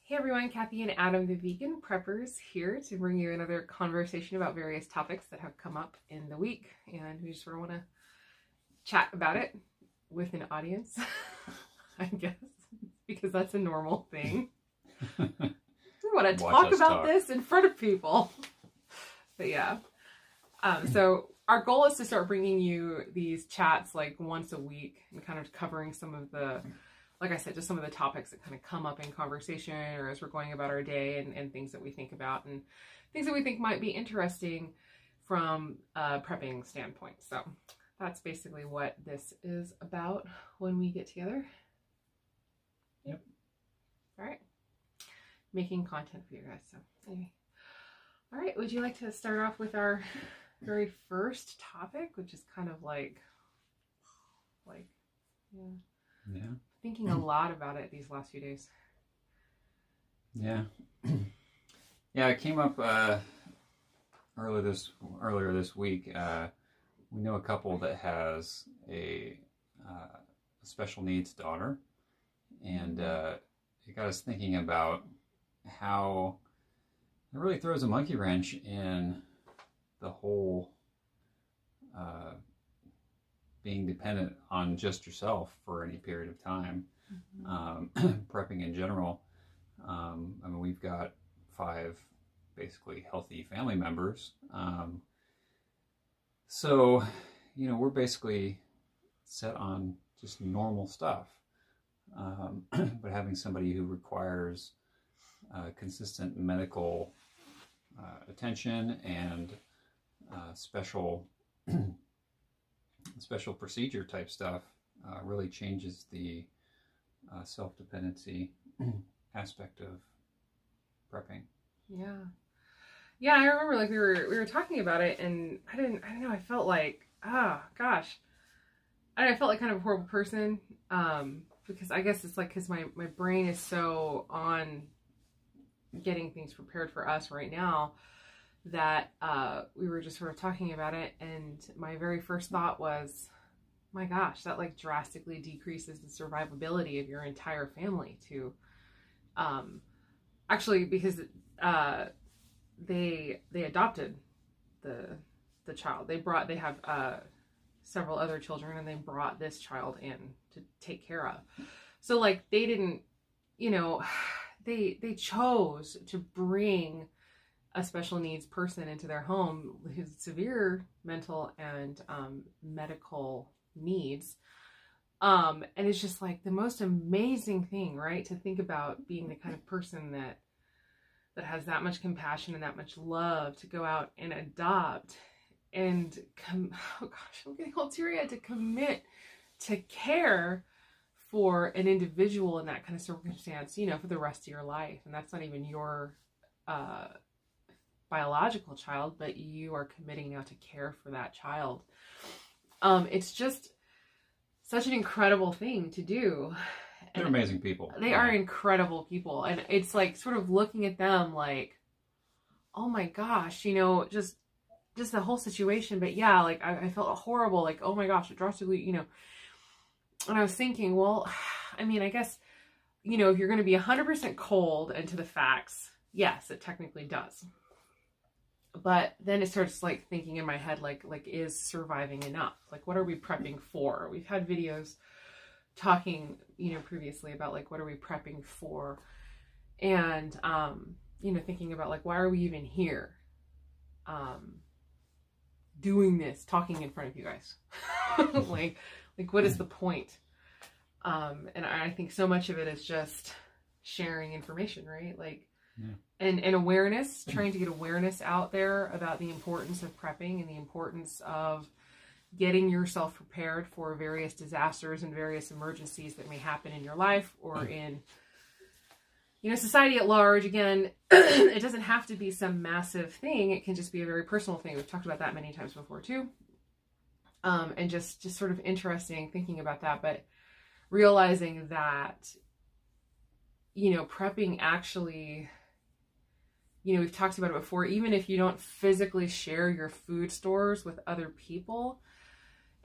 Hey everyone, Kathy and Adam, the vegan preppers, here to bring you another conversation about various topics that have come up in the week, and we just sort of want to chat about it with an audience, I guess, because that's a normal thing. We want to talk about this in front of people. But yeah, so our goal is to start bringing you these chats like once a week and kind of covering some of the, like I said, just some of the topics that kind of come up in conversation or as we're going about our day, and things that we think about and things that we think might be interesting from a prepping standpoint. So that's basically what this is about when we get together. Yep. All right. Making content for you guys. So anyway. All right. Would you like to start off with our very first topic, which is kind of like, yeah. Thinking a lot about it these last few days. Yeah. Yeah, it came up earlier this week. We know a couple that has a special needs daughter, and it got us thinking about how it really throws a monkey wrench in the whole being dependent on just yourself for any period of time. Prepping in general. I mean, we've got 5 basically healthy family members. So, you know, we're basically set on just normal stuff. But having somebody who requires consistent medical attention and special procedure type stuff really changes the self-dependency aspect of prepping. Yeah, I remember like we were talking about it, and I don't know, I felt like, oh gosh, I felt like kind of a horrible person, because I guess it's like, because my brain is so on getting things prepared for us right now that we were just sort of talking about it, and my very first thought was, my gosh, that like drastically decreases the survivability of your entire family to, actually, because they adopted the child. They have several other children, and they brought this child in to take care of. So like they didn't, you know, they chose to bring a special needs person into their home who's severe mental and medical needs. And it's just like the most amazing thing, right? To think about being the kind of person that has that much compassion and that much love to go out and adopt and oh gosh, I'm getting all teary-eyed, to commit to care for an individual in that kind of circumstance, you know, for the rest of your life. And that's not even your biological child, but you are committing now to care for that child. It's just such an incredible thing to do. They're amazing people. They are incredible people. And it's like sort of looking at them like, oh my gosh, you know, just the whole situation. But yeah, like I felt horrible, like, oh my gosh, it drastically, you know. And I was thinking, well, I mean, I guess, you know, if you're going to be 100% cold into the facts, yes, it technically does. But then it starts like thinking in my head, like is surviving enough? Like, what are we prepping for? We've had videos talking, you know, previously about like, what are we prepping for? And, you know, thinking about like, why are we even here? Doing this, talking in front of you guys, like what is the point? And I think so much of it is just sharing information, right? Like, yeah. And awareness, trying to get awareness out there about the importance of prepping and the importance of getting yourself prepared for various disasters and various emergencies that may happen in your life or in, you know, society at large. Again, it doesn't have to be some massive thing. It can just be a very personal thing. We've talked about that many times before too. And just sort of interesting thinking about that, but realizing that, you know, prepping actually, you know, we've talked about it before, even if you don't physically share your food stores with other people,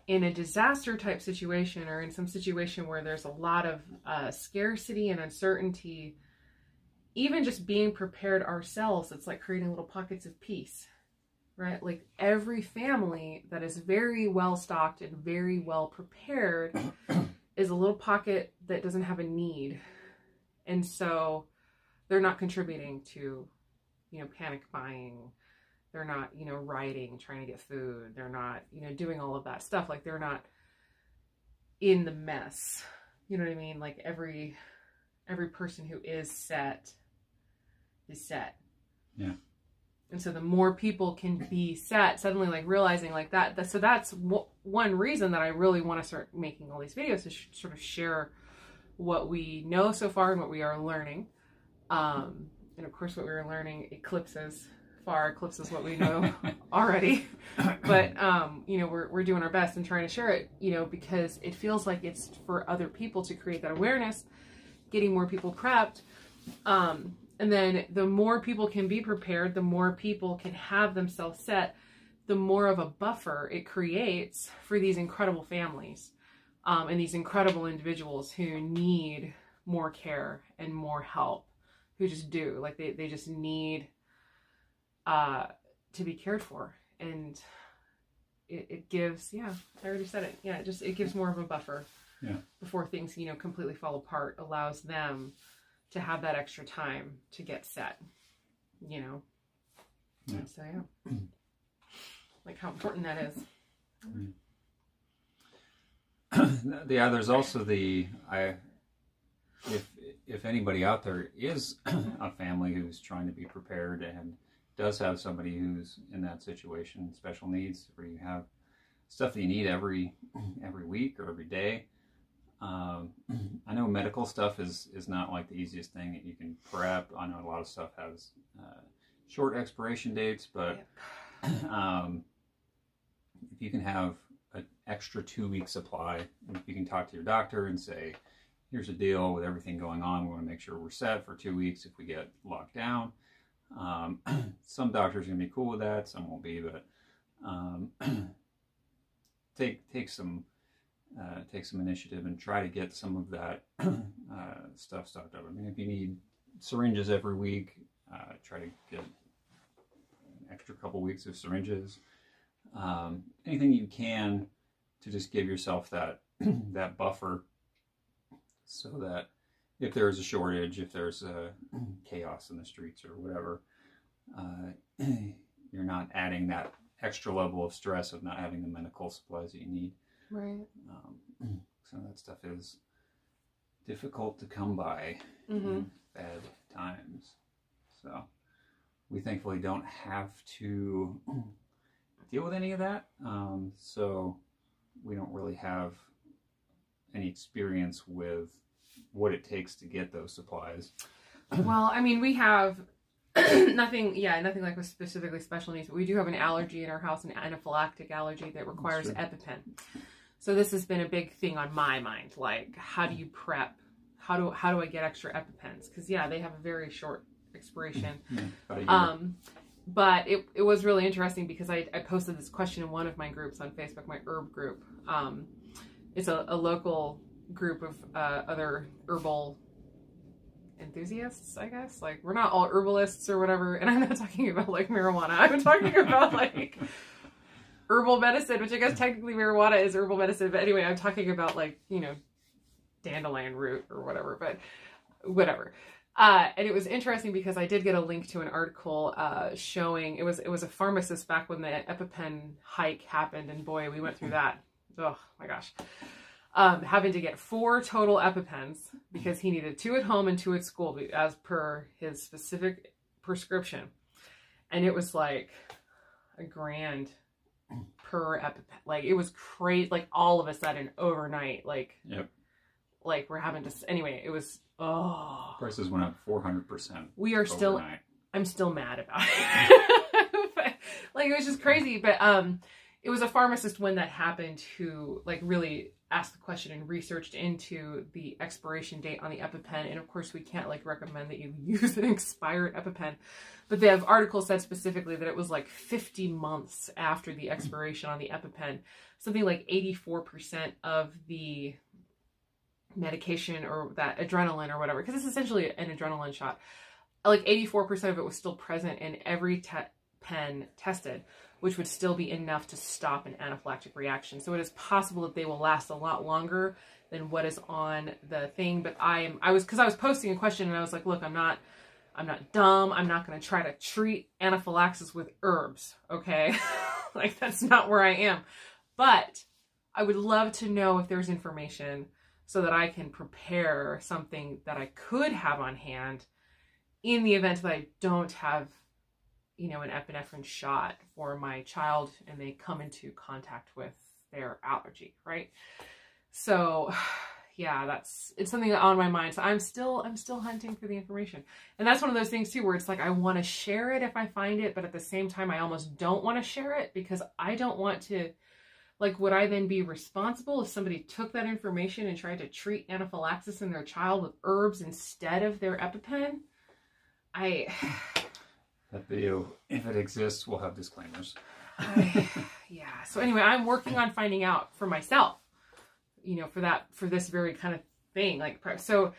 in a disaster type situation or in some situation where there's a lot of scarcity and uncertainty, even just being prepared ourselves, it's like creating little pockets of peace, right? Like every family that is very well stocked and very well prepared is a little pocket that doesn't have a need. And so they're not contributing to, you know, panic buying. They're not, you know, rioting, trying to get food. They're not, you know, doing all of that stuff. Like they're not in the mess. You know what I mean? Like every person who is set is set. Yeah. And so the more people can be set, suddenly like realizing like that. So that's one reason that I really want to start making all these videos, to sort of share what we know so far and what we are learning. And of course what we are learning eclipses what we know already. But, you know, we're doing our best and trying to share it, you know, because it feels like it's for other people to create that awareness, getting more people prepped. And then the more people can be prepared, the more people can have themselves set, the more of a buffer it creates for these incredible families, and these incredible individuals who need more care and more help, who just do. Like they just need to be cared for. And it gives, yeah, I already said it. Yeah, it gives more of a buffer, yeah, before things, you know, completely fall apart, allows them to have that extra time to get set, you know. Yeah. So yeah, like how important that is. Yeah, there's also if anybody out there is a family who's trying to be prepared and does have somebody who's in that situation, special needs, where you have stuff that you need every week or every day. I know medical stuff is not like the easiest thing that you can prep. I know a lot of stuff has short expiration dates, but if you can have an extra 2-week supply, if you can talk to your doctor and say, here's a deal with everything going on, we want to make sure we're set for 2 weeks if we get locked down. Some doctors are going to be cool with that, some won't be, but take some initiative and try to get some of that stuff stocked up. I mean, if you need syringes every week, try to get an extra couple weeks of syringes. Anything you can to just give yourself that that buffer, so that if there's a shortage, if there's chaos in the streets or whatever, you're not adding that extra level of stress of not having the medical supplies that you need. Right. So that stuff is difficult to come by in bad times. So we thankfully don't have to deal with any of that. So we don't really have any experience with what it takes to get those supplies. Well, I mean, we have nothing like with specifically special needs, but we do have an allergy in our house, an anaphylactic allergy that requires EpiPen. So this has been a big thing on my mind. Like, how do you prep? How do I get extra EpiPens? Because yeah, they have a very short expiration. But it was really interesting because I posted this question in one of my groups on Facebook, my herb group. It's a local group of other herbal enthusiasts, I guess. Like, we're not all herbalists or whatever, and I'm not talking about like marijuana. I'm talking about like herbal medicine, which I guess technically marijuana is herbal medicine, but anyway, I'm talking about like, you know, dandelion root or whatever, but whatever. And it was interesting because I did get a link to an article showing, it was a pharmacist back when the EpiPen hike happened, and boy, we went through that. Oh my gosh. Having to get 4 total EpiPens because he needed 2 at home and 2 at school as per his specific prescription. And it was like $1,000 per EpiPen. Like, it was crazy. Like, all of a sudden overnight, like, yep. Like, we're having to, anyway, it was, oh. Prices went up 400%. We are still, overnight. I'm still mad about it. But, like, it was just crazy. But it was a pharmacist when that happened who, like, really asked the question and researched into the expiration date on the EpiPen. And of course, we can't, like, recommend that you use an expired EpiPen. But they have articles said specifically that it was like 50 months after the expiration on the EpiPen. Something like 84% of the medication or that adrenaline or whatever, because it's essentially an adrenaline shot, like 84% of it was still present in every pen tested, which would still be enough to stop an anaphylactic reaction. So it is possible that they will last a lot longer than what is on the thing. But I was posting a question and I was like, look, I'm not dumb. I'm not going to try to treat anaphylaxis with herbs. Okay. Like, that's not where I am. But I would love to know if there's information so that I can prepare something that I could have on hand in the event that I don't have, you know, an epinephrine shot for my child and they come into contact with their allergy, right? So yeah, it's something on my mind. So I'm still hunting for the information. And that's one of those things too, where it's like, I want to share it if I find it, but at the same time, I almost don't want to share it because I don't want to, like, would I then be responsible if somebody took that information and tried to treat anaphylaxis in their child with herbs instead of their EpiPen? That video, if it exists, will have disclaimers. Yeah. So anyway, I'm working on finding out for myself, you know, for this very kind of thing. Like, so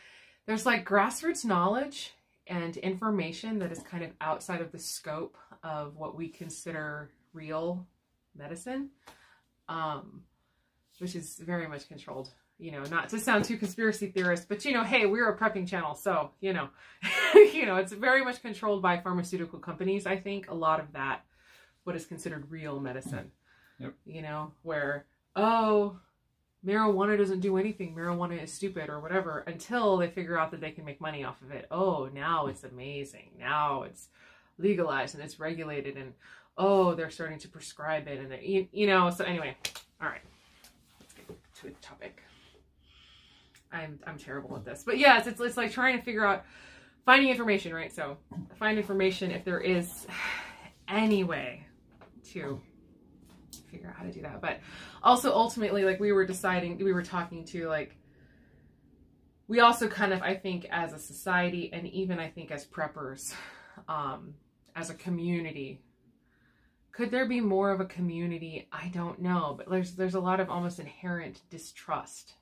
there's like grassroots knowledge and information that is kind of outside of the scope of what we consider real medicine, which is very much controlled. You know, not to sound too conspiracy theorist, but, you know, hey, we're a prepping channel. So, you know, you know, it's very much controlled by pharmaceutical companies. I think a lot of that, what is considered real medicine, yep. You know, where, oh, marijuana doesn't do anything. Marijuana is stupid or whatever until they figure out that they can make money off of it. Oh, now it's amazing. Now it's legalized and it's regulated and, oh, they're starting to prescribe it. And, you know, so anyway, all right, let's get to the topic. I'm terrible at this, but yes, it's like trying to figure out, finding information, right? So find information if there is any way to figure out how to do that. But also ultimately, like we were talking to, like, we also kind of, I think as a society and even I think as preppers, as a community, could there be more of a community? I don't know, but there's a lot of almost inherent distrust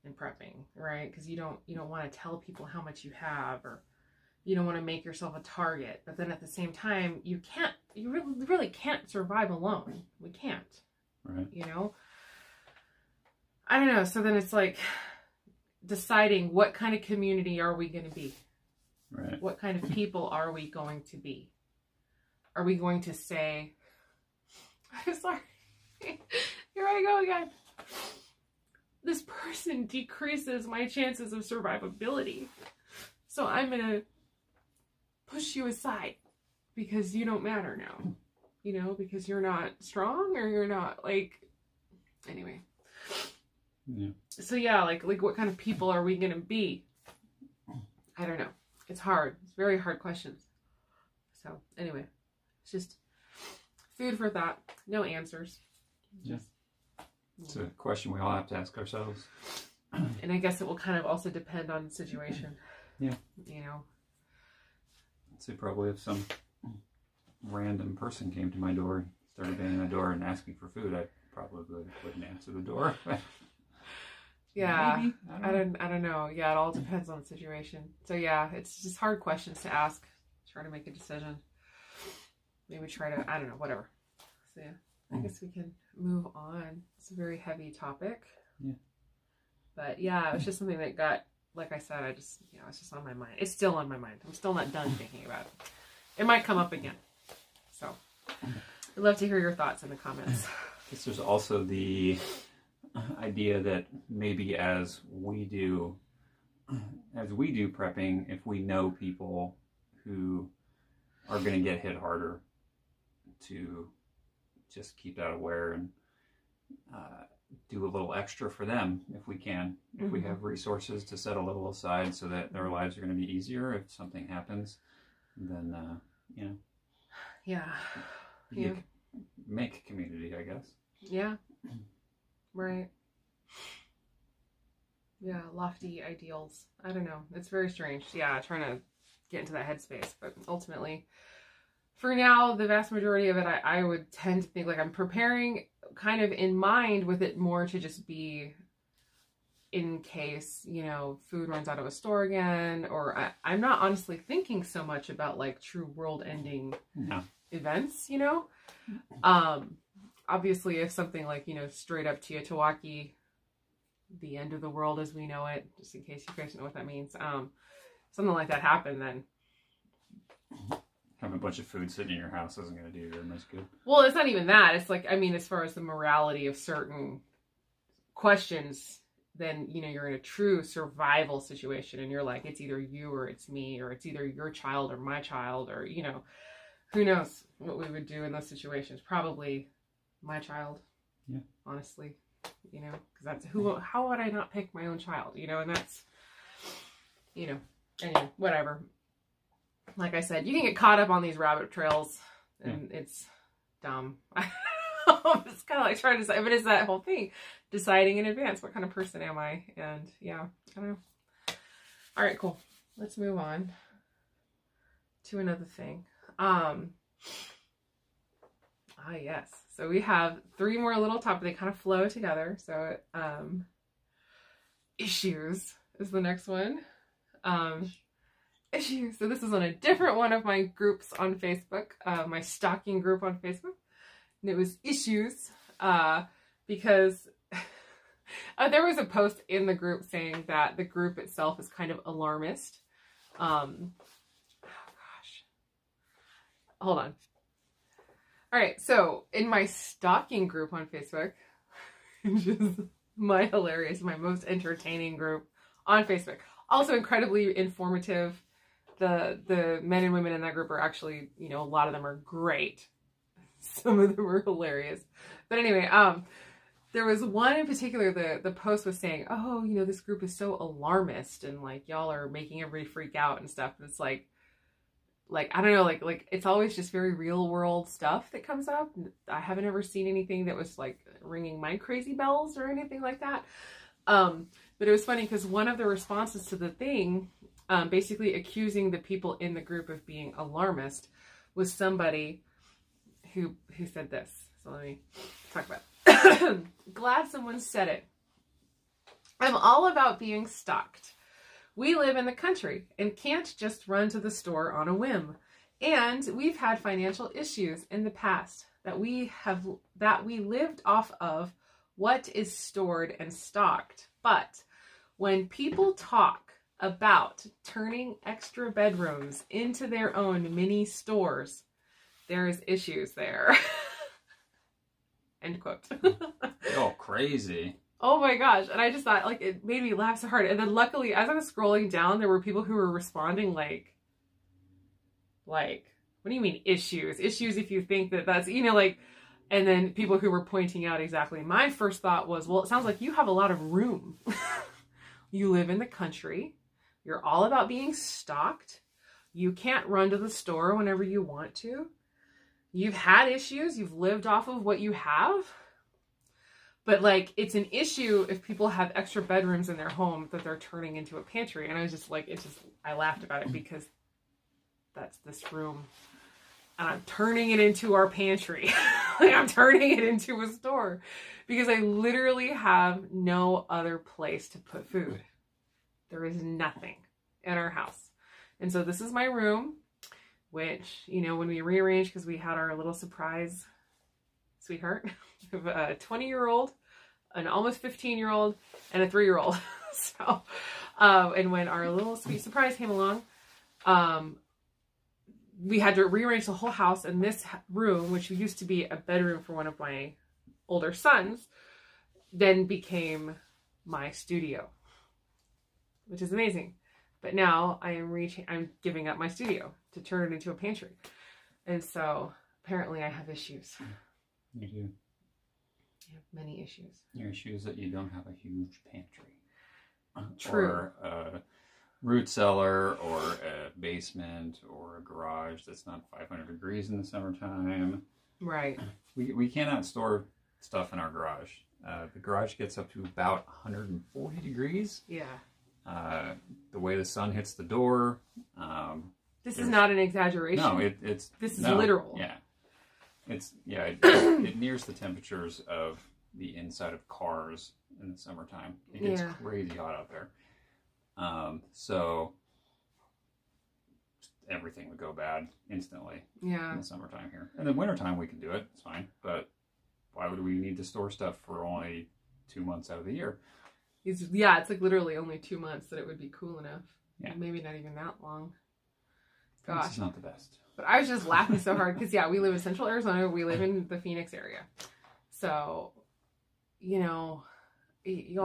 in prepping, right? Because you don't want to tell people how much you have, or you don't want to make yourself a target. But then at the same time, you really can't survive alone. We can't, right? You know, I don't know. So then it's like deciding what kind of community are we going to be, right? What kind of people are we going to be? Are we going to say, I'm sorry, here I go again. This person decreases my chances of survivability. So I'm going to push you aside because you don't matter now. You know, because you're not strong or you're not, like, anyway. Yeah. So yeah, like what kind of people are we going to be? I don't know. It's hard. It's very hard questions. So anyway, it's just food for thought. No answers. Yeah. It's a question we all have to ask ourselves. And I guess it will kind of also depend on the situation. Yeah. You know. So probably if some random person came to my door and started banging the door and asking for food, I probably wouldn't answer the door. Yeah. Maybe. I don't know. Yeah, it all depends on the situation. So yeah, it's just hard questions to ask. Try to make a decision. Maybe try to, I don't know, whatever. So yeah. I guess we can move on. It's a very heavy topic. Yeah. But yeah, it was just something that got, like I said, it's just on my mind. It's still on my mind. I'm still not done thinking about it. It might come up again. So I'd love to hear your thoughts in the comments. I guess there's also the idea that maybe as we do prepping, if we know people who are going to get hit harder, to just keep that aware and do a little extra for them if we can. If we have resources to set a little aside so that their lives are going to be easier if something happens, then, you know. Yeah. Make community, I guess. Yeah. Right. Yeah, lofty ideals. I don't know. It's very strange. Yeah, trying to get into that headspace. But ultimately, for now, the vast majority of it, I would tend to think like I'm preparing kind of in mind with it more to just be in case, you know, food runs out of a store again, or I'm not honestly thinking so much about like true world ending events, you know. Obviously if something like, you know, straight up Teotihuacan, the end of the world as we know it, just in case you guys know what that means, something like that happened, then having a bunch of food sitting in your house isn't going to do you very much good. Well, it's not even that. It's like, I mean, as far as the morality of certain questions, then, you know, you're in a true survival situation and you're like, it's either you or it's me, or it's either your child or my child, or, you know, who knows what we would do in those situations. Probably my child. Yeah. Honestly, you know, because that's how would I not pick my own child, you know, and that's, you know, anyway, whatever. Like I said, you can get caught up on these rabbit trails and it's dumb. It's kind of like trying to decide, but it's that whole thing, deciding in advance, what kind of person am I? And yeah, I don't know. All right, cool. Let's move on to another thing. Yes. So we have 3 more little topics. They kind of flow together. So, issues is the next one. Issues. So this is on a different one of my groups on Facebook, my stalking group on Facebook. And it was issues, because there was a post in the group saying that the group itself is kind of alarmist. Oh gosh. Hold on. All right. So in my stalking group on Facebook, which is my most entertaining group on Facebook, also incredibly informative. The men and women in that group are actually, you know, a lot of them are great. Some of them are hilarious. But anyway, there was one in particular, the post was saying, oh, you know, this group is so alarmist and like y'all are making everybody freak out and stuff. And it's like, I don't know, like it's always just very real world stuff that comes up. I haven't ever seen anything that was like ringing my crazy bells or anything like that. But it was funny because one of the responses to the thing, basically accusing the people in the group of being alarmist, was somebody who said this. So let me talk about it. Glad someone said it. I'm all about being stalked. We live in the country and can't just run to the store on a whim. And we've had financial issues in the past that we lived off of what is stored and stocked. But when people talk about turning extra bedrooms into their own mini stores, there's issues there. End quote. Oh, crazy. Oh my gosh. And I just thought, like, it made me laugh so hard. And then luckily, as I was scrolling down, there were people who were responding like, what do you mean issues? Issues if you think that that's, you know, like, and then people who were pointing out exactly. My first thought was, well, it sounds like you have a lot of room. You live in the country. You're all about being stocked. You can't run to the store whenever you want to. You've had issues. You've lived off of what you have. But like, it's an issue if people have extra bedrooms in their home that they're turning into a pantry. And I was just like, I laughed about it because that's this room. And I'm turning it into our pantry. Like, I'm turning it into a store because I literally have no other place to put food. There is nothing in our house. And so this is my room, which, you know, when we rearranged, because we had our little surprise sweetheart, we have a 20-year-old, an almost 15-year-old, and a 3-year-old. So, and when our little sweet surprise came along, we had to rearrange the whole house, and this room, which used to be a bedroom for one of my older sons, then became my studio, which is amazing. But now I'm giving up my studio to turn it into a pantry. And so apparently I have issues. You do. I have many issues. Your issue is that you don't have a huge pantry. True. Or a root cellar, or a basement, or a garage that's not 500 degrees in the summertime. Right. We cannot store stuff in our garage. The garage gets up to about 140 degrees. Yeah. The way the sun hits the door. This is not an exaggeration. No, this is literal. Yeah. It nears the temperatures of the inside of cars in the summertime. It gets crazy hot out there. So everything would go bad instantly in the summertime here. And then wintertime we can do it. It's fine. But why would we need to store stuff for only 2 months out of the year? It's like literally only 2 months that it would be cool enough. Yeah. Maybe not even that long. Gosh. It's not the best. But I was just laughing so hard because, we live in Central Arizona. We live in the Phoenix area. So, you'll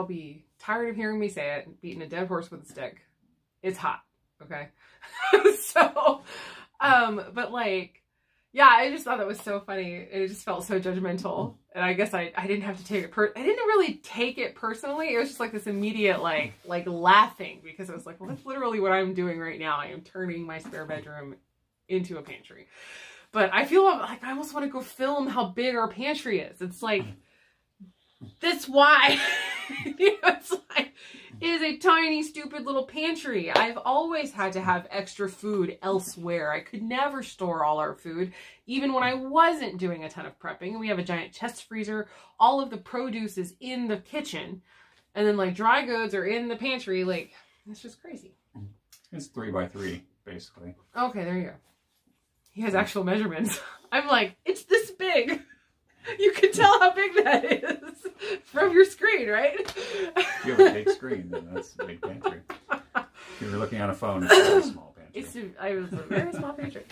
be tired of hearing me say it, beating a dead horse with a stick. It's hot, okay? So, but like, I just thought that was so funny. It just felt so judgmental. And I guess I didn't have to take it I didn't really take it personally. It was just like this immediate, like laughing, because I was like, well, that's literally what I'm doing right now. I am turning my spare bedroom into a pantry. But I feel like I almost want to go film how big our pantry is. It's like, that's why. It's like, it is a tiny, stupid little pantry. I've always had to have extra food elsewhere. I could never store all our food, even when I wasn't doing a ton of prepping. We have a giant chest freezer. All of the produce is in the kitchen. And then like dry goods are in the pantry. Like, it's just crazy. It's 3x3, basically. Okay, there you go. He has actual measurements. I'm like, it's this big. You can tell how big that is from your screen, right? If you have a big screen, then that's a big pantry. If you're looking on a phone, it's a very small pantry. I was a very small pantry.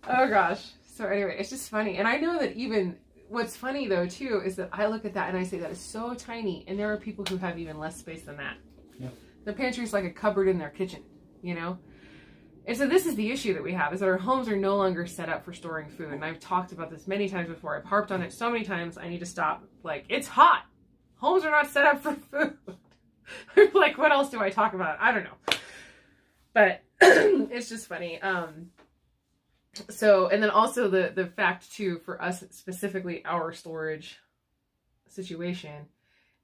Oh gosh. So anyway, it's just funny. And I know that even, what's funny though too, is that I look at that and I say that is so tiny, and there are people who have even less space than that. Yeah. The pantry is like a cupboard in their kitchen, And so this is the issue that we have, is that our homes are no longer set up for storing food. And I've talked about this many times before. I've harped on it so many times. I need to stop. Like, it's hot. Homes are not set up for food. Like, what else do I talk about? I don't know. But it's just funny. So, and then also the fact too, for us specifically, our storage situation.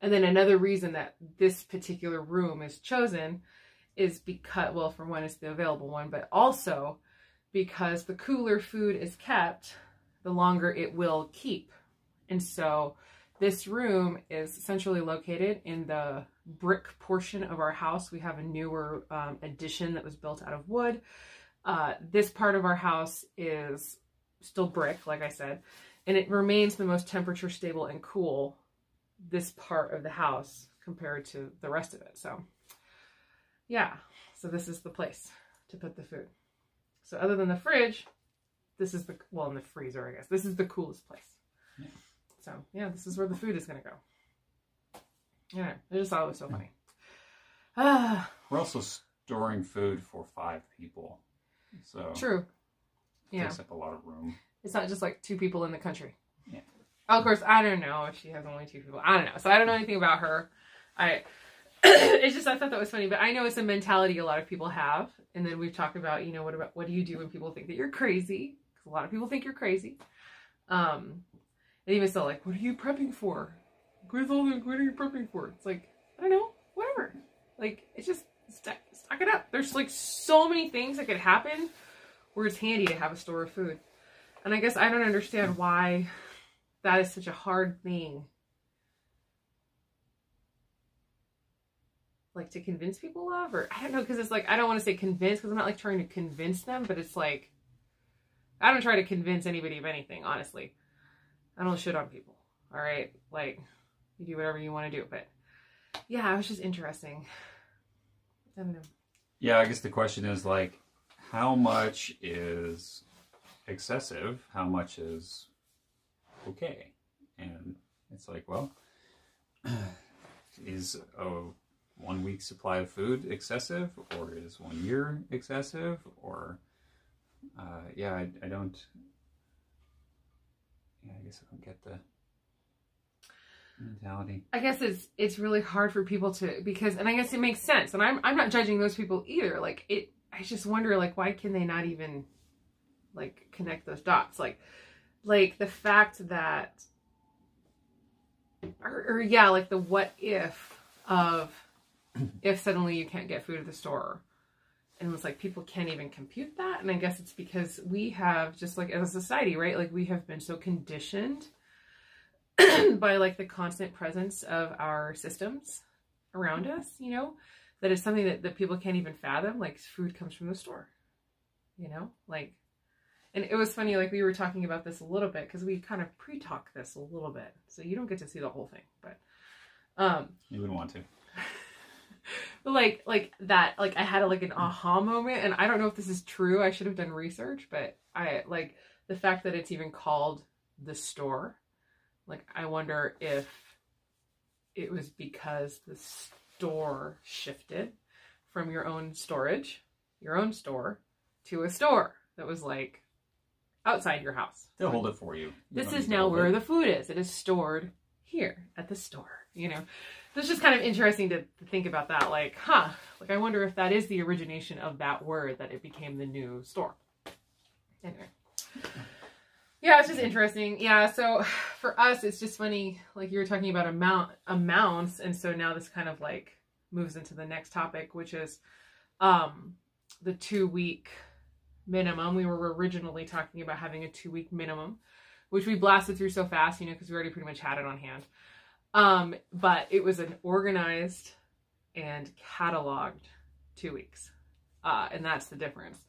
And then another reason that this particular room is chosen is because, well, for one, it's the available one, but also because the cooler food is kept, the longer it will keep. And so this room is centrally located in the brick portion of our house. We have a newer addition that was built out of wood. This part of our house is still brick, like I said, and it remains the most temperature stable and cool, this part of the house, compared to the rest of it. So yeah, so this is the place to put the food. So other than the fridge, this is the, well, in the freezer, I guess, this is the coolest place. Yeah. So yeah, this is where the food is going to go. Yeah, I just thought it was so funny. We're also storing food for 5 people. So true. It takes up a lot of room. It's not just like 2 people in the country. Yeah. Of course, I don't know if she has only 2 people. I don't know. So I don't know anything about her. It's just, I thought that was funny, but I know it's a mentality a lot of people have. And then we've talked about, what do you do when people think that you're crazy? Because a lot of people think you're crazy. And even so, like, what are you prepping for? What are you prepping for? It's like, I don't know, whatever. Like, it's just, stock it up. There's like so many things that could happen where it's handy to have a store of food. And I guess I don't understand why that is such a hard thing, like, to convince people of, or I don't know, because it's like, I don't want to say convince, because I'm not like trying to convince them, but it's like, I don't try to convince anybody of anything, honestly. I don't shit on people, all right? Like, you do whatever you want to do, but yeah, it was just interesting. I don't know. Yeah, I guess the question is, like, how much is excessive? How much is okay? And it's like, well, is a 1 week supply of food excessive, or is 1 year excessive, or yeah, I don't, yeah, I guess I don't get the mentality. I guess it's really hard for people to, because, and I guess it makes sense, and I'm not judging those people either. Like, I just wonder, like, why can they not even, like, connect those dots? Like the fact that, or yeah, like the what if of, if suddenly you can't get food at the store. And it's like, people can't even compute that. And I guess it's because we have, just like as a society, right? Like, we have been so conditioned by like the constant presence of our systems around us, you know, that is something that people can't even fathom. Like food comes from the store, you know, like, and it was funny, like we were talking about this a little bit because we kind of pre-talk this a little bit. So you don't get to see the whole thing, but you wouldn't want to. But like that, like I had like an aha moment, and I don't know if this is true. I should have done research, but I like the fact that it's even called the store. Like, I wonder if it was because the store shifted from your own storage, your own store, to a store that was like outside your house. They'll hold it for you. This is now where the food is. It is stored here at the store, you know. So it's just kind of interesting to think about that. Like, like I wonder if that is the origination of that word, that it became the new store. Anyway. Yeah, it's just interesting. Yeah, so for us, it's just funny, like you were talking about amounts, and so now this kind of like moves into the next topic, which is the 2-week minimum. We were originally talking about having a 2-week minimum, which we blasted through so fast, you know, because we already pretty much had it on hand. But it was an organized and cataloged 2 weeks. And that's the difference.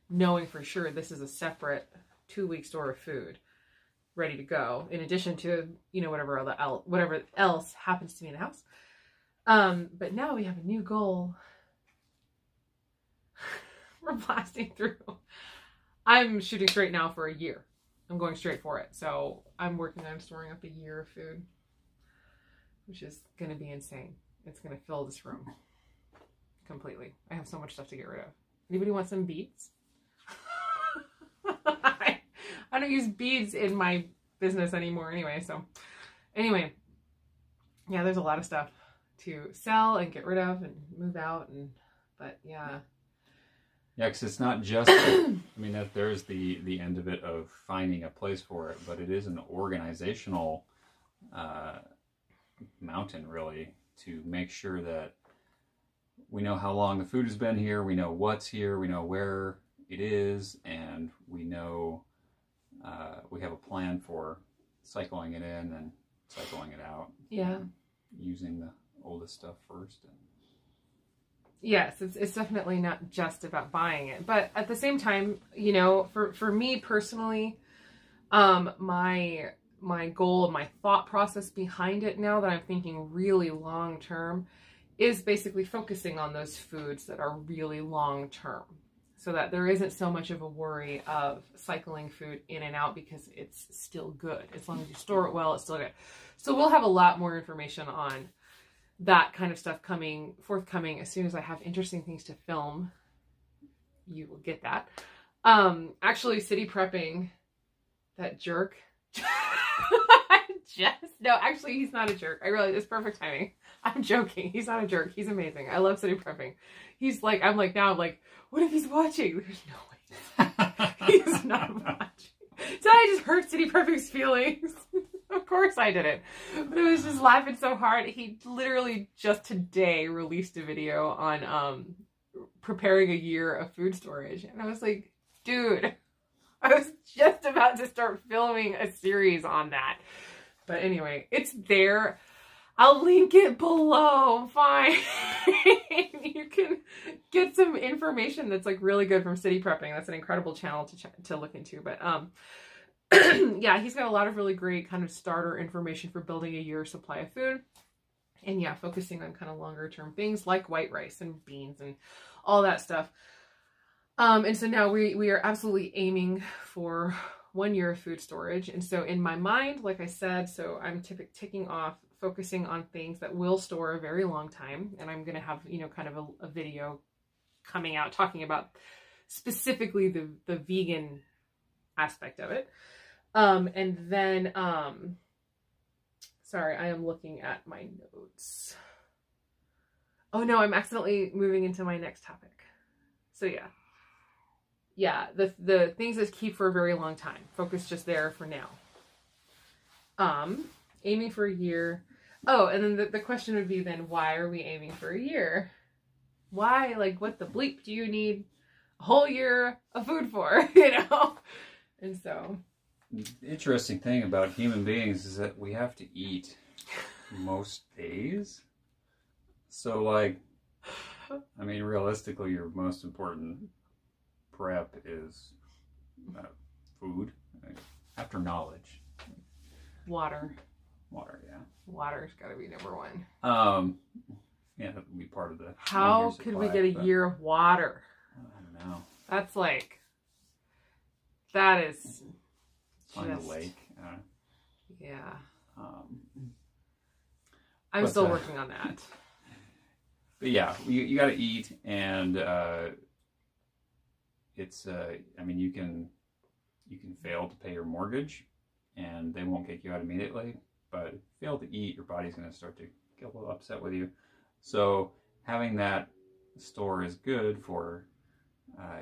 Knowing for sure this is a separate 2-week store of food ready to go, in addition to, you know, whatever else happens to be in the house. But now we have a new goal. We're blasting through. I'm shooting straight now for a year. I'm going straight for it. So I'm working on storing up a year of food, which is going to be insane. It's going to fill this room completely. I have so much stuff to get rid of. Anybody want some beads? I don't use beads in my business anymore anyway. So anyway, yeah, there's a lot of stuff to sell and get rid of and move out. But yeah. Yeah, because it's not just, I mean, that there's the end of it of finding a place for it, but it is an organizational mountain, really, to make sure that we know how long the food has been here, we know what's here, we know where it is, and we know we have a plan for cycling it in and cycling it out. Yeah. Using the oldest stuff first. Yes, it's definitely not just about buying it, but at the same time, you know, for me personally, my goal, my thought process behind it, now that I'm thinking really long term, is basically focusing on those foods that are really long term, so that there isn't so much of a worry of cycling food in and out, because it's still good. As long as you store it well, it's still good. So we'll have a lot more information on that kind of stuff forthcoming as soon as I have interesting things to film. You will get that. Actually, city prepping, that jerk. No, actually, he's not a jerk. I realize it's perfect timing. I'm joking. He's not a jerk. He's amazing. I love city prepping. He's like, I'm like, what if he's watching? There's no way. He's not watching. Did I just hurt city prepping's feelings? Of course I didn't. But I was just laughing so hard. He literally just today released a video on preparing a year of food storage. And I was like, dude, I was just about to start filming a series on that. But anyway, it's there. I'll link it below. Fine. You can get some information that's like really good from City Prepping. That's an incredible channel to look into. But yeah, he's got a lot of really great kind of starter information for building a year's supply of food. And yeah, focusing on kind of longer term things like white rice and beans and all that stuff. And so now we are absolutely aiming for 1 year of food storage. And so in my mind, like I said, so I'm ticking off, focusing on things that will store a very long time. And I'm going to have, you know, kind of a video coming out talking about specifically the vegan aspect of it. And then, sorry, I am looking at my notes. Oh no, I'm accidentally moving into my next topic. So yeah. Yeah, the things that keep for a very long time. Focus just there for now. Aiming for a year. Oh, and then the question would be then, why are we aiming for a year? Why? Like, what the bleep do you need a whole year of food for? You know? And so, the interesting thing about human beings is that we have to eat most days. So, like, I mean, realistically, your most important prep is food, after knowledge. Water. Water, yeah. Water's got to be number one. Yeah, that would be part of the. How could we get a year of water? I don't know. That's like. That is. On the lake. Yeah. I'm still working on that. But yeah, you got to eat, and it's. I mean, you can fail to pay your mortgage, and they won't kick you out immediately. But if you fail to eat, your body's going to start to get a little upset with you. So having that store is good for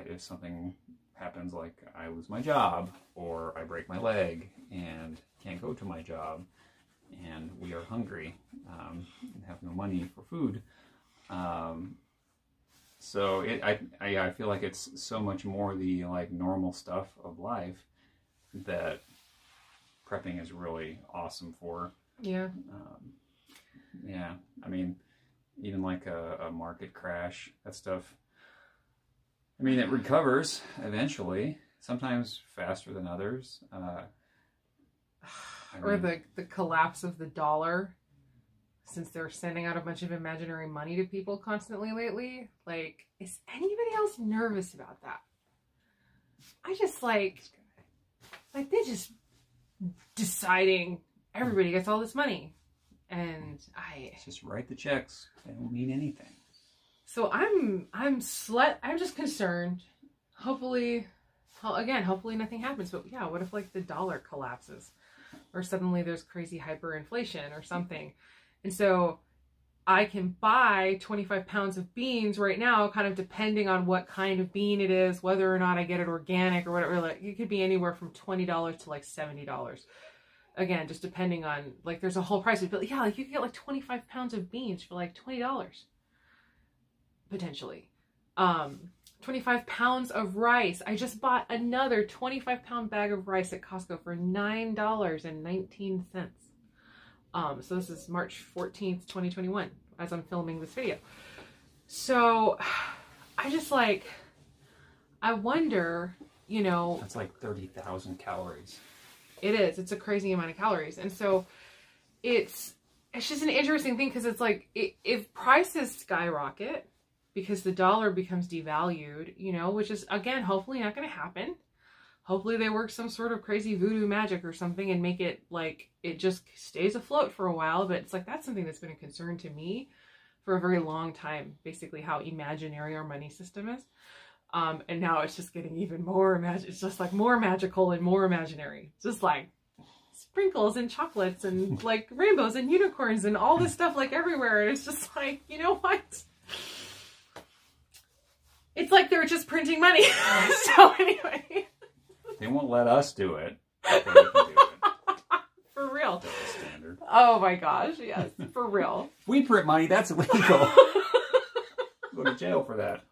if something happens, like I lose my job or I break my leg and can't go to my job, and we are hungry and have no money for food. So I feel like it's so much more the like normal stuff of life that prepping is really awesome for. Yeah. Yeah. I mean, even like a market crash, that stuff. I mean, it recovers eventually, sometimes faster than others. Or the collapse of the dollar, since they're sending out a bunch of imaginary money to people constantly lately. Like, is anybody else nervous about that? I just like they just deciding everybody gets all this money, and just write the checks. They don't mean anything. So I'm just concerned. Hopefully nothing happens. But yeah, what if like the dollar collapses, or suddenly there's crazy hyperinflation or something, and so I can buy 25 pounds of beans right now, kind of depending on what kind of bean it is, whether or not I get it organic or whatever. Like, it could be anywhere from $20 to like $70. Again, just depending on, like, there's a whole price. But yeah, like you can get like 25 pounds of beans for like $20. Potentially. 25 pounds of rice. I just bought another 25-pound bag of rice at Costco for $9.19. So this is March 14th, 2021, as I'm filming this video. So I just like, I wonder, you know. That's like 30,000 calories. It is. It's a crazy amount of calories. And so it's just an interesting thing, because it's like, if prices skyrocket because the dollar becomes devalued, you know, which is, again, hopefully not going to happen. Hopefully they work some sort of crazy voodoo magic or something and make it like it just stays afloat for a while. But it's like, that's something that's been a concern to me for a very long time, basically how imaginary our money system is. And now it's just getting even more it's just like more magical and more imaginary. It's just like sprinkles and chocolates and like rainbows and unicorns and all this stuff like everywhere. And it's just like, you know what? It's like they're just printing money. So anyway. They won't let us do it. But they can do it. For real. That's the standard. Oh my gosh, yes, for real. If we print money, that's illegal. Go to jail for that.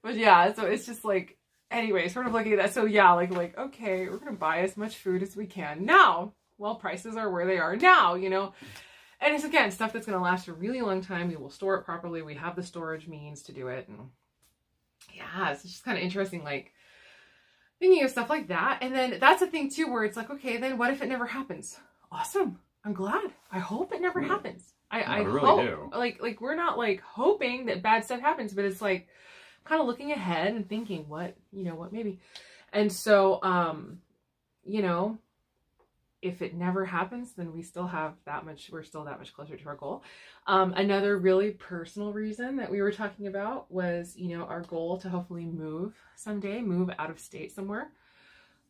But yeah, so it's just like, anyway, sort of looking at that. So yeah, like, okay, we're going to buy as much food as we can now. Well, prices are where they are now, you know. And it's, again, stuff that's going to last a really long time. We will store it properly. We have the storage means to do it. And yeah, it's just kind of interesting, like, thinking of stuff like that. And then that's the thing, too, where it's like, okay, then what if it never happens? Awesome. I'm glad. I hope it never happens. I really hope. do. Like, we're not, like, hoping that bad stuff happens, but it's, like, kind of looking ahead and thinking what maybe. And so, you know, if it never happens, then we're still that much closer to our goal. Another really personal reason that we were talking about was, you know, our goal to hopefully move out of state somewhere.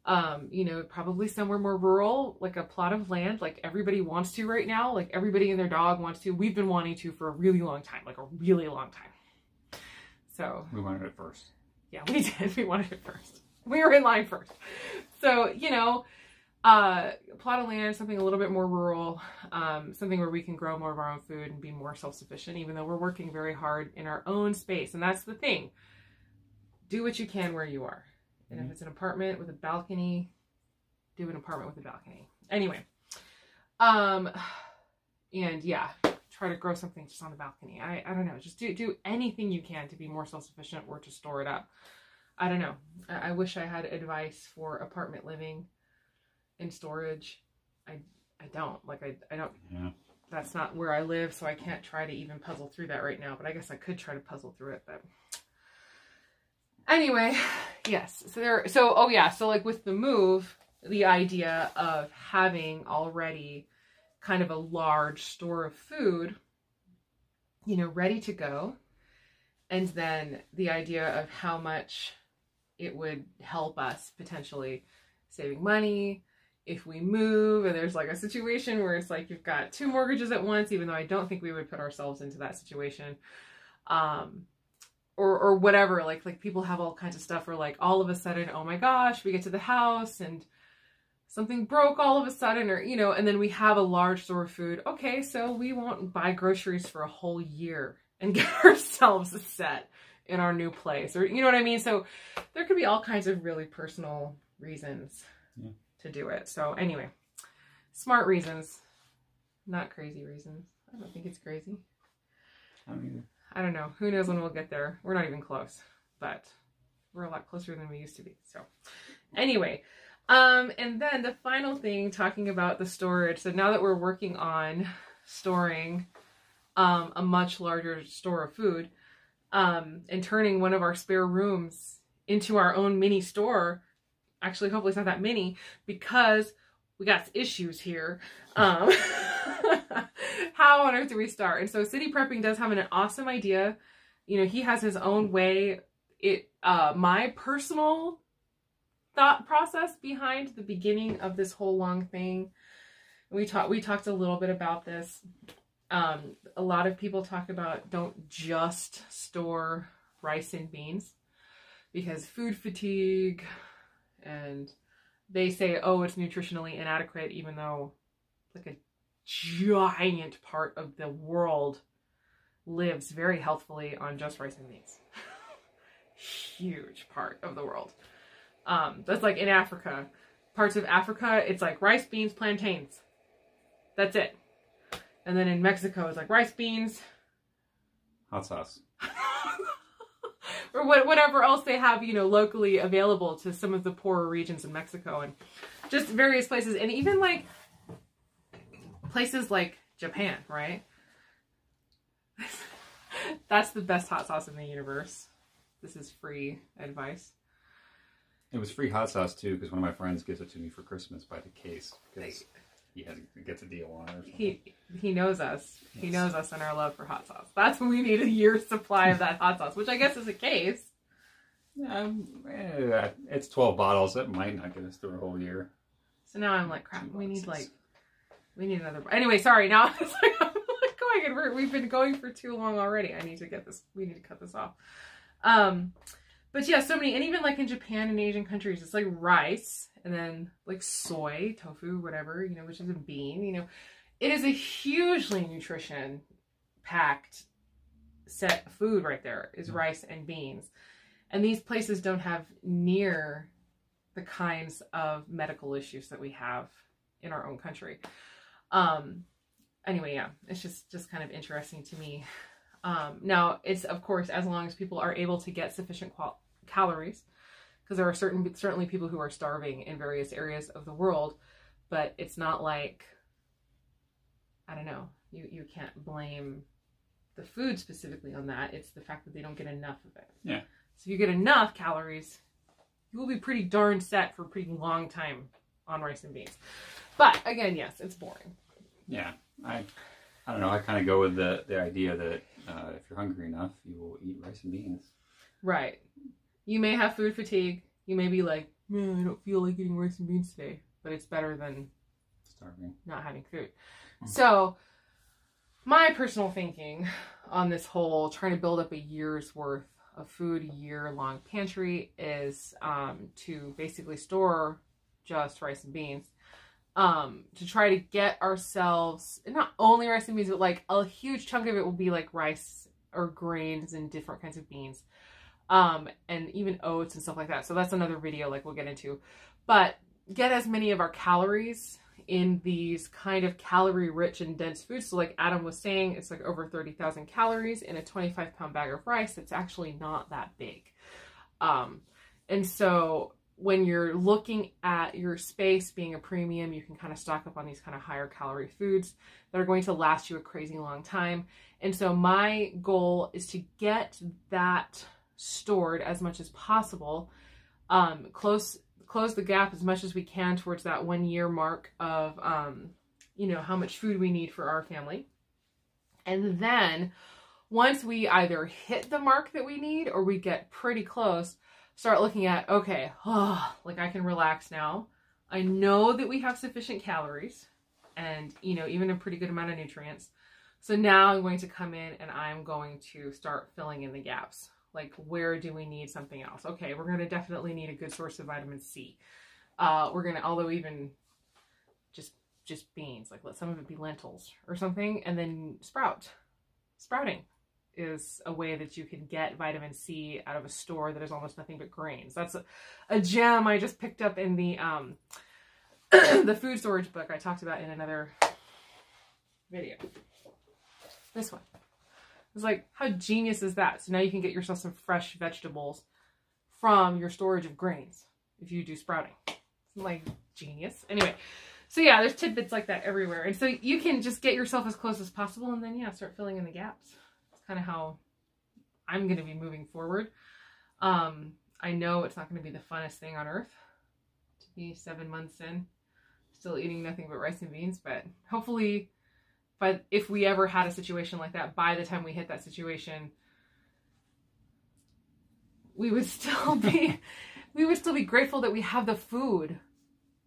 You know, probably somewhere more rural, like a plot of land, like everybody wants to right now, like everybody and their dog wants to. We've been wanting to for a really long time, like a really long time. So we wanted it first. Yeah, we did. We wanted it first. We were in line first. So, you know, plot of land, something a little bit more rural, something where we can grow more of our own food and be more self-sufficient, even though we're working very hard in our own space. And that's the thing. Do what you can where you are. And if it's an apartment with a balcony, do an apartment with a balcony. Anyway, and yeah, try to grow something just on the balcony. I don't know, just do anything you can to be more self-sufficient or to store it up. I don't know. I wish I had advice for apartment living and storage. I don't. Like, I don't. Yeah. That's not where I live, so I can't try to even puzzle through that right now. But I guess I could try to puzzle through it. But anyway, yes. So like with the move, the idea of having already kind of a large store of food, you know, ready to go. And then the idea of how much it would help us potentially saving money if we move, and there's like a situation where it's like you've got 2 mortgages at once, even though I don't think we would put ourselves into that situation. Or whatever, like people have all kinds of stuff where like all of a sudden, oh my gosh, we get to the house and something broke all of a sudden, or, you know, and then we have a large store of food. Okay, so we won't buy groceries for a whole year and get ourselves a set in our new place, or, you know what I mean? So there could be all kinds of really personal reasons to do it. So anyway, smart reasons, not crazy reasons. I don't think it's crazy. I don't either. I don't know. Who knows when we'll get there? We're not even close, but we're a lot closer than we used to be. So anyway, and then the final thing, talking about the storage. So now that we're working on storing a much larger store of food, and turning one of our spare rooms into our own mini store. Actually, hopefully it's not that mini, because we got issues here. How on earth do we start? And so City Prepping does have an awesome idea. You know, he has his own way. My personal thought process behind the beginning of this whole long thing. We talked a little bit about this. A lot of people talk about don't just store rice and beans because food fatigue, and they say, oh, it's nutritionally inadequate, even though like a giant part of the world lives very healthfully on just rice and beans. Huge part of the world. That's like in Africa. Parts of Africa, it's like rice, beans, plantains. That's it. And then in Mexico, it's like rice, beans, hot sauce. Or whatever else they have, you know, locally available to some of the poorer regions in Mexico, and just various places. And even like places like Japan, right? That's the best hot sauce in the universe. This is free advice. It was free hot sauce too, because one of my friends gives it to me for Christmas by the case, because he gets a deal on it or something. He knows us. Yes. He knows us and our love for hot sauce. That's when we need a year's supply of that hot sauce, which I guess is a case. It's 12 bottles. That might not get us through a whole year. So now I'm like, crap, we need another. Anyway, sorry. Now it's like, I'm like going, and we've been going for too long already. We need to cut this off. But yeah, so many, and even like in Japan and Asian countries, it's like rice and then like soy, tofu, whatever, you know, which is a bean, you know. It is a hugely nutrition packed set of food right there is rice and beans. And these places don't have near the kinds of medical issues that we have in our own country. Anyway, yeah, it's just kind of interesting to me. Now, it's, of course, as long as people are able to get sufficient calories, because there are certainly people who are starving in various areas of the world, but it's not like, I don't know, you can't blame the food specifically on that. It's the fact that they don't get enough of it. Yeah. So if you get enough calories, you will be pretty darn set for a pretty long time on rice and beans. But, again, yes, it's boring. Yeah. I don't know. I kind of go with the idea that if you're hungry enough, you will eat rice and beans. Right. You may have food fatigue. You may be like, man, I don't feel like eating rice and beans today. But it's better than starving, not having food. So, my personal thinking on this whole trying to build up a year's worth of food, year-long pantry, is to basically store just rice and beans. To try to get ourselves, not only rice and beans, but like a huge chunk of it will be like rice or grains and different kinds of beans. And even oats and stuff like that. So that's another video like we'll get into. But get as many of our calories in these kind of calorie rich and dense foods. So like Adam was saying, it's like over 30,000 calories in a 25-pound bag of rice. It's actually not that big. And so when you're looking at your space being a premium, you can kind of stock up on these kind of higher calorie foods that are going to last you a crazy long time. And so my goal is to get that stored as much as possible, close the gap as much as we can towards that 1 year mark of, you know, how much food we need for our family. And then once we either hit the mark that we need or we get pretty close, start looking at, okay, like I can relax now. I know that we have sufficient calories and, you know, even a pretty good amount of nutrients. So now I'm going to come in and I'm going to start filling in the gaps. Like, where do we need something else? Okay, we're going to definitely need a good source of vitamin C. We're going to, although even just beans, like let some of it be lentils or something, and then sprouting is a way that you can get vitamin C out of a store that is almost nothing but grains. That's a gem I just picked up in the the food storage book I talked about in another video. This one. It's like, how genius is that? So now you can get yourself some fresh vegetables from your storage of grains if you do sprouting. Like, genius. Anyway, so yeah, there's tidbits like that everywhere. And so you can just get yourself as close as possible and then, yeah, start filling in the gaps. It's kind of how I'm going to be moving forward. I know it's not going to be the funnest thing on earth to be 7 months in, still eating nothing but rice and beans, but hopefully, but if we ever had a situation like that, by the time we hit that situation, we would still be grateful that we have the food.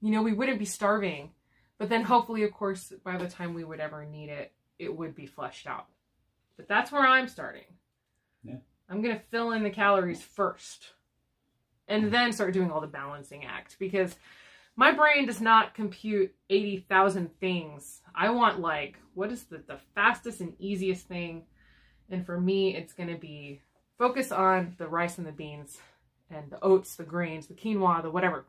You know, we wouldn't be starving. But then hopefully, of course, by the time we would ever need it, it would be fleshed out. But that's where I'm starting. Yeah. I'm going to fill in the calories first. And then start doing all the balancing act. Because my brain does not compute 80,000 things. I want, like, what is the fastest and easiest thing? And for me, it's going to be focus on the rice and the beans and the oats, the grains, the quinoa, the whatever.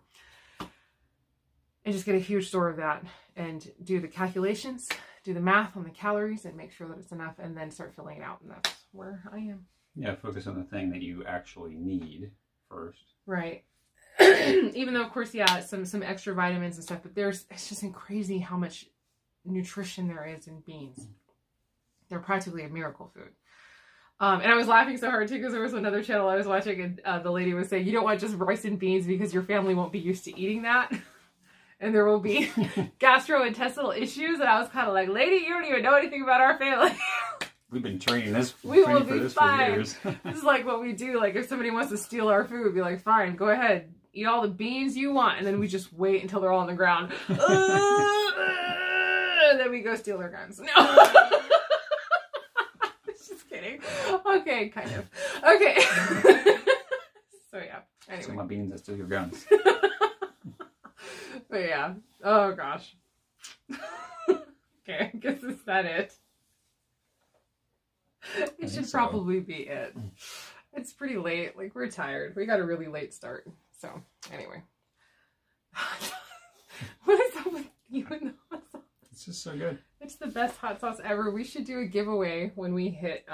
And just get a huge store of that and do the calculations, do the math on the calories and make sure that it's enough and then start filling it out. And that's where I am. Yeah, focus on the thing that you actually need first. Right. Even though, of course, yeah, some extra vitamins and stuff, but it's just crazy how much nutrition there is in beans. They're practically a miracle food. And I was laughing so hard too because there was another channel I was watching and the lady was saying, you don't want just rice and beans because your family won't be used to eating that. And there will be gastrointestinal issues. And I was kind of like, lady, you don't even know anything about our family. We've been training for this for years. This is like what we do. Like if somebody wants to steal our food, we'd be like, fine, go ahead. Eat all the beans you want. And then we just wait until they're all on the ground. And then we go steal their guns. No. Just kidding. Okay, kind of. Okay. So yeah. Anyway. Steal my beans, I steal your guns. But yeah. Oh gosh. Okay, I guess is that it? It should probably be it. It's pretty late. Like, we're tired. We got a really late start. So, anyway. What is up with you and the hot sauce? It's just so good. It's the best hot sauce ever. We should do a giveaway when we hit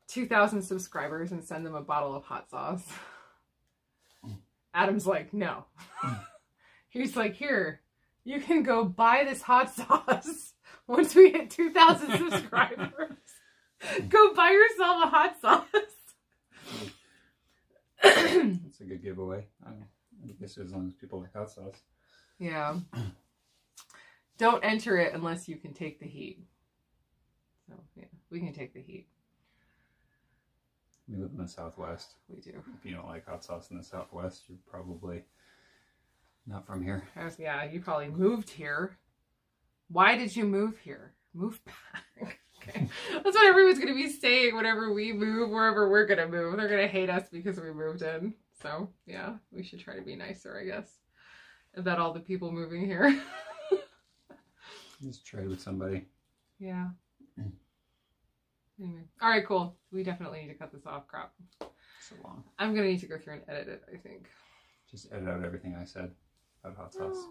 2,000 subscribers and send them a bottle of hot sauce. Adam's like, no. He's like, here, you can go buy this hot sauce once we hit 2,000 subscribers. Go buy yourself a hot sauce. That's a good giveaway. I guess as long as people like hot sauce. Yeah. Don't enter it unless you can take the heat. So, yeah, we can take the heat. We live in the Southwest. We do. If you don't like hot sauce in the Southwest, you're probably not from here. Yeah, you probably moved here. Why did you move here? Move back. Okay. That's what everyone's going to be saying whenever we move, wherever we're going to move. They're going to hate us because we moved in. So, yeah, we should try to be nicer, I guess, about all the people moving here. Just trade with somebody. Yeah. Anyway. All right, cool. We definitely need to cut this off. Crap. So long. I'm going to need to go through and edit it, I think. Just edit out everything I said. at hot sauce.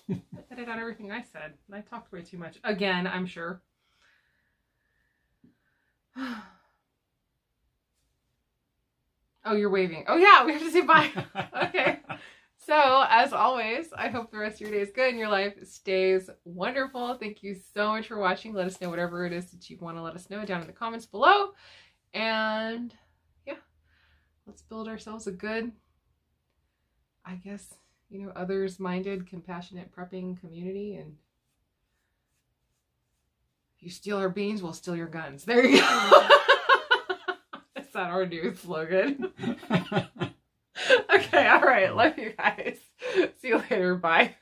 I edited out everything I said. And I talked way too much. Again, I'm sure. Oh, you're waving. Oh yeah, we have to say bye. Okay. So, as always, I hope the rest of your day is good and your life stays wonderful. Thank you so much for watching. Let us know whatever it is that you want to let us know down in the comments below. And yeah, let's build ourselves a good, I guess, you know, others-minded, compassionate prepping community. And if you steal our beans, we'll steal your guns. There you go. Is that our new slogan? Okay, all right. Love you guys. See you later. Bye.